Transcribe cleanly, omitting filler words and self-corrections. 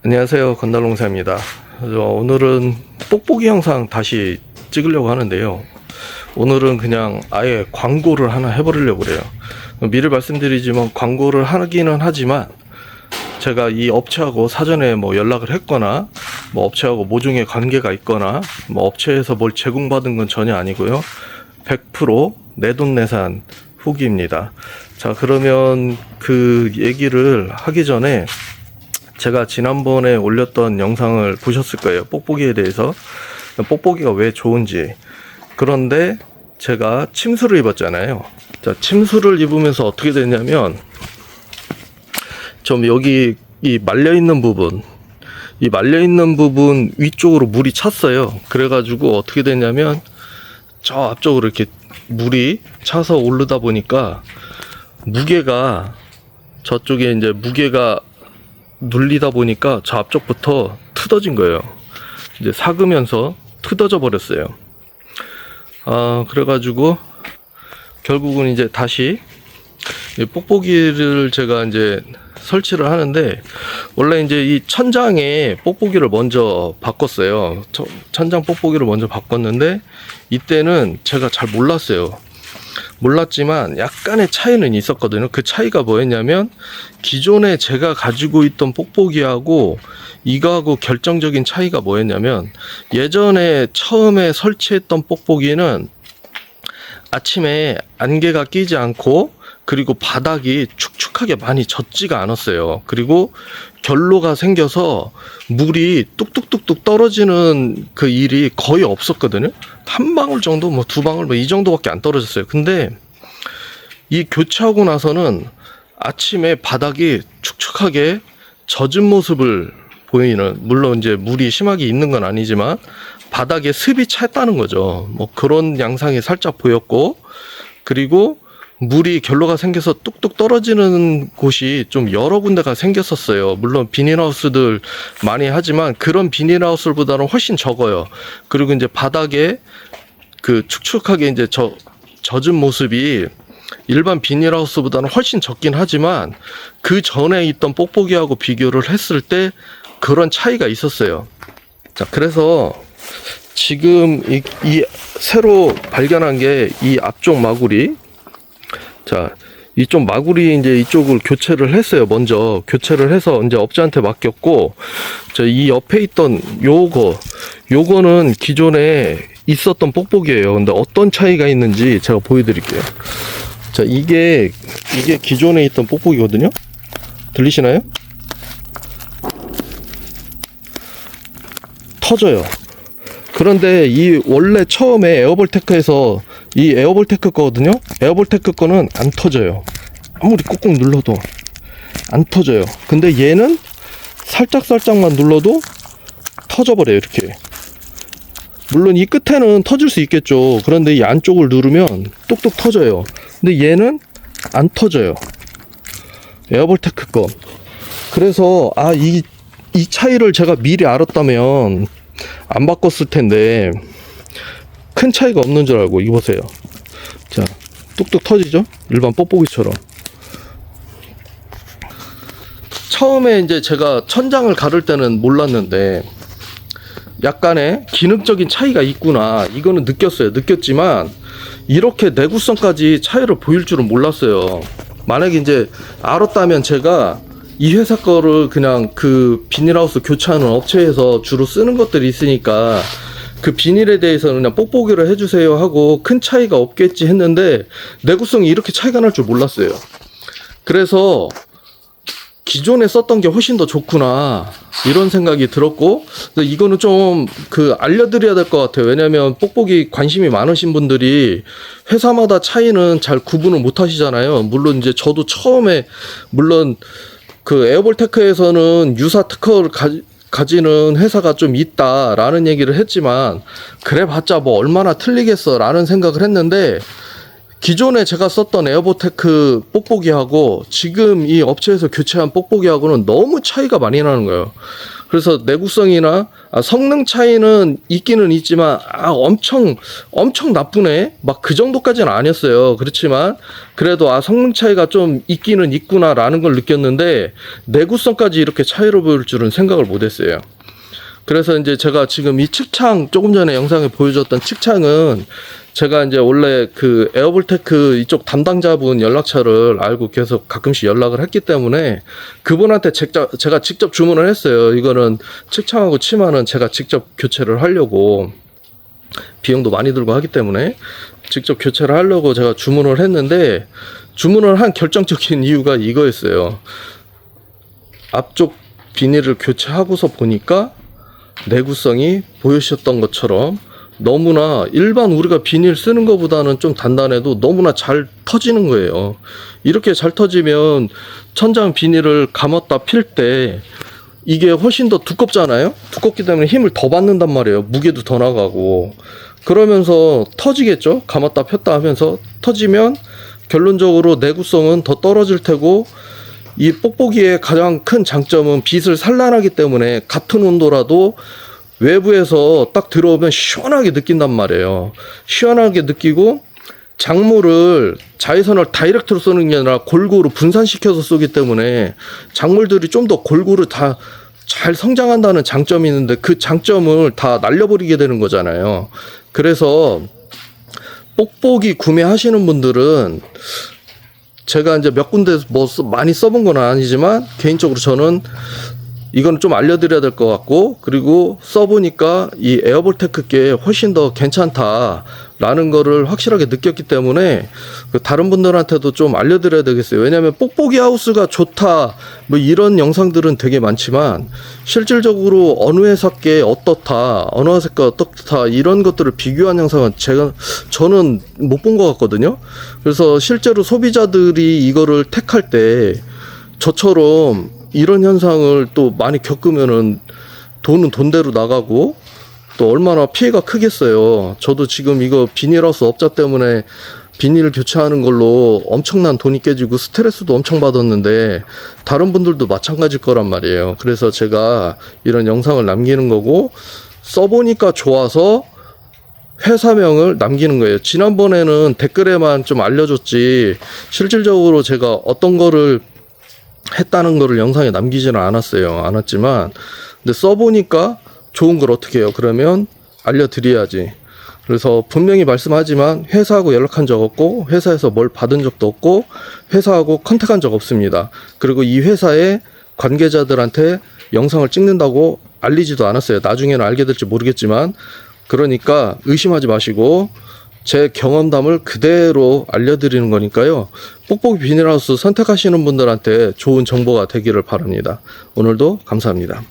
안녕하세요, 건달농사입니다. 오늘은 뽁뽁이 영상 다시 찍으려고 하는데요. 오늘은 그냥 아예 광고를 하나 해버리려고 그래요. 미리 말씀드리지만 광고를 하기는 하지만 제가 이 업체하고 사전에 연락을 했거나 업체하고 모종의 관계가 있거나 업체에서 뭘 제공받은 건 전혀 아니고요. 100% 내돈내산 후기입니다. 자, 그러면 그 얘기를 하기 전에 제가 지난번에 올렸던 영상을 보셨을 거예요. 뽁뽁이에 대해서. 뽁뽁이가 왜 좋은지. 그런데 제가 침수를 입었잖아요. 자, 침수를 입으면서 어떻게 됐냐면, 좀 여기 이 말려있는 부분, 이 말려있는 부분 위쪽으로 물이 찼어요. 그래가지고 어떻게 됐냐면, 저 앞쪽으로 이렇게 물이 차서 오르다 보니까 무게가, 저쪽에 이제 무게가 눌리다 보니까 저 앞쪽부터 트어진 거예요. 이제 삭으면서 트어져 버렸어요. 그래가지고 결국은 이제 다시 뽁뽁이를 제가 이제 설치를 하는데, 원래 이제 이 천장에 뽁뽁이를 먼저 바꿨어요. 천장 뽁뽁이를 먼저 바꿨는데, 이때는 제가 잘 몰랐지만 약간의 차이는 있었거든요. 그 차이가 뭐였냐면, 기존에 제가 가지고 있던 뽁뽁이하고 이거하고 결정적인 차이가 뭐였냐면, 예전에 처음에 설치했던 뽁뽁이는 아침에 안개가 끼지 않고, 그리고 바닥이 축축하게 많이 젖지가 않았어요. 그리고 결로가 생겨서 물이 뚝뚝뚝뚝 떨어지는 그 일이 거의 없었거든요. 한 방울 정도, 두 방울 이 정도밖에 안 떨어졌어요. 근데 이 교체하고 나서는 아침에 바닥이 축축하게 젖은 모습을 보이는, 물론 이제 물이 심하게 있는 건 아니지만 바닥에 습이 찼다는 거죠. 그런 양상이 살짝 보였고, 그리고 물이 결로가 생겨서 뚝뚝 떨어지는 곳이 좀 여러 군데가 생겼었어요. 물론 비닐하우스들 많이 하지만 그런 비닐하우스보다는 훨씬 적어요. 그리고 이제 바닥에 그 축축하게 이제 젖은 모습이 일반 비닐하우스보다는 훨씬 적긴 하지만 그 전에 있던 뽁뽁이하고 비교를 했을 때 그런 차이가 있었어요. 자, 그래서 지금 이 새로 발견한 게 이 앞쪽 마구리. 자, 이쪽 마구리 이제 이쪽을 교체를 했어요. 먼저 교체를 해서 이제 업자한테 맡겼고, 자, 이 옆에 있던 요거는 기존에 있었던 뽁뽁이에요. 근데 어떤 차이가 있는지 제가 보여드릴게요. 자, 이게 기존에 있던 뽁뽁이거든요. 들리시나요? 터져요. 그런데 이 원래 처음에 에어볼테크에서 이 에어볼테크 거거든요. 에어볼테크 거는 안 터져요. 아무리 꾹꾹 눌러도 안 터져요. 근데 얘는 살짝만 눌러도 터져버려요. 이렇게. 물론 이 끝에는 터질 수 있겠죠. 그런데 이 안쪽을 누르면 뚝뚝 터져요. 근데 얘는 안 터져요. 에어볼테크 거. 그래서 이 차이를 제가 미리 알았다면 안 바꿨을 텐데, 큰 차이가 없는 줄 알고. 이거 보세요. 자, 뚝뚝 터지죠? 일반 뽁뽁이처럼. 처음에 이제 제가 천장을 가를 때는 몰랐는데 약간의 기능적인 차이가 있구나, 이거는 느꼈지만 이렇게 내구성까지 차이를 보일 줄은 몰랐어요. 만약에 이제 알았다면 제가 이 회사 거를 그냥 그 비닐하우스 교체하는 업체에서 주로 쓰는 것들이 있으니까 그 비닐에 대해서는 그냥 뽁뽁이를 해주세요 하고 큰 차이가 없겠지 했는데, 내구성이 이렇게 차이가 날 줄 몰랐어요. 그래서 기존에 썼던 게 훨씬 더 좋구나, 이런 생각이 들었고, 이거는 좀 알려드려야 될 것 같아요. 왜냐면 뽁뽁이 관심이 많으신 분들이 회사마다 차이는 잘 구분을 못 하시잖아요. 물론 이제 저도 처음에, 물론 그 에어볼테크에서는 유사 특허를 가지는 회사가 좀 있다라는 얘기를 했지만, 그래 봤자 얼마나 틀리겠어 라는 생각을 했는데, 기존에 제가 썼던 에어보테크 뽁뽁이하고 지금 이 업체에서 교체한 뽁뽁이하고는 너무 차이가 많이 나는 거예요. 그래서 내구성이나 성능 차이는 있기는 있지만 엄청 나쁘네 막 그 정도까지는 아니었어요. 그렇지만 그래도 성능 차이가 좀 있기는 있구나라는 걸 느꼈는데 내구성까지 이렇게 차이를 보일 줄은 생각을 못했어요. 그래서 이제 제가 지금 이 측창, 조금 전에 영상에 보여줬던 측창은 제가 이제 원래 그 에어볼테크 이쪽 담당자분 연락처를 알고 계속 가끔씩 연락을 했기 때문에 그분한테 제가 직접 주문을 했어요. 이거는 측창하고 치마는 제가 직접 교체를 하려고, 비용도 많이 들고 하기 때문에 직접 교체를 하려고 제가 주문을 했는데, 주문을 한 결정적인 이유가 이거였어요. 앞쪽 비닐을 교체하고서 보니까 내구성이 보여주셨던 것처럼 너무나 일반 우리가 비닐 쓰는 것보다는 좀 단단해도 너무나 잘 터지는 거예요. 이렇게 잘 터지면 천장 비닐을 감았다 필 때 이게 훨씬 더 두껍잖아요. 두껍기 때문에 힘을 더 받는단 말이에요. 무게도 더 나가고. 그러면서 터지겠죠. 감았다 폈다 하면서 터지면 결론적으로 내구성은 더 떨어질 테고, 이 뽁뽁이의 가장 큰 장점은 빛을 산란하기 때문에 같은 온도라도 외부에서 딱 들어오면 시원하게 느낀단 말이에요. 시원하게 느끼고, 작물을 자외선을 다이렉트로 쏘는 게 아니라 골고루 분산시켜서 쏘기 때문에 작물들이 좀 더 골고루 다 잘 성장한다는 장점이 있는데 그 장점을 다 날려버리게 되는 거잖아요. 그래서 뽁뽁이 구매하시는 분들은, 제가 이제 몇 군데 많이 써본 건 아니지만 개인적으로 저는 이건 좀 알려드려야 될 것 같고, 그리고 써보니까 이 에어볼테크께 훨씬 더 괜찮다라는 거를 확실하게 느꼈기 때문에 다른 분들한테도 좀 알려드려야 되겠어요. 왜냐하면 뽁뽁이 하우스가 좋다 뭐 이런 영상들은 되게 많지만 실질적으로 어느 회사께 어떻다, 어느 회사께 어떻다 이런 것들을 비교한 영상은 저는 못 본 것 같거든요. 그래서 실제로 소비자들이 이거를 택할 때 저처럼 이런 현상을 또 많이 겪으면은 돈은 돈대로 나가고 또 얼마나 피해가 크겠어요. 저도 지금 이거 비닐하우스 업자 때문에 비닐을 교체하는 걸로 엄청난 돈이 깨지고 스트레스도 엄청 받았는데 다른 분들도 마찬가지일 거란 말이에요. 그래서 제가 이런 영상을 남기는 거고, 써보니까 좋아서 회사명을 남기는 거예요. 지난번에는 댓글에만 좀 알려줬지 실질적으로 제가 어떤 거를 했다는 거를 영상에 남기지는 않았지만 근데 써보니까 좋은 걸 어떻게 해요? 그러면 알려드려야지. 그래서 분명히 말씀하지만 회사하고 연락한 적 없고 회사에서 뭘 받은 적도 없고 회사하고 컨택한 적 없습니다. 그리고 이 회사의 관계자들한테 영상을 찍는다고 알리지도 않았어요. 나중에는 알게 될지 모르겠지만, 그러니까 의심하지 마시고 제 경험담을 그대로 알려드리는 거니까요. 뽁뽁이 비닐하우스 선택하시는 분들한테 좋은 정보가 되기를 바랍니다. 오늘도 감사합니다.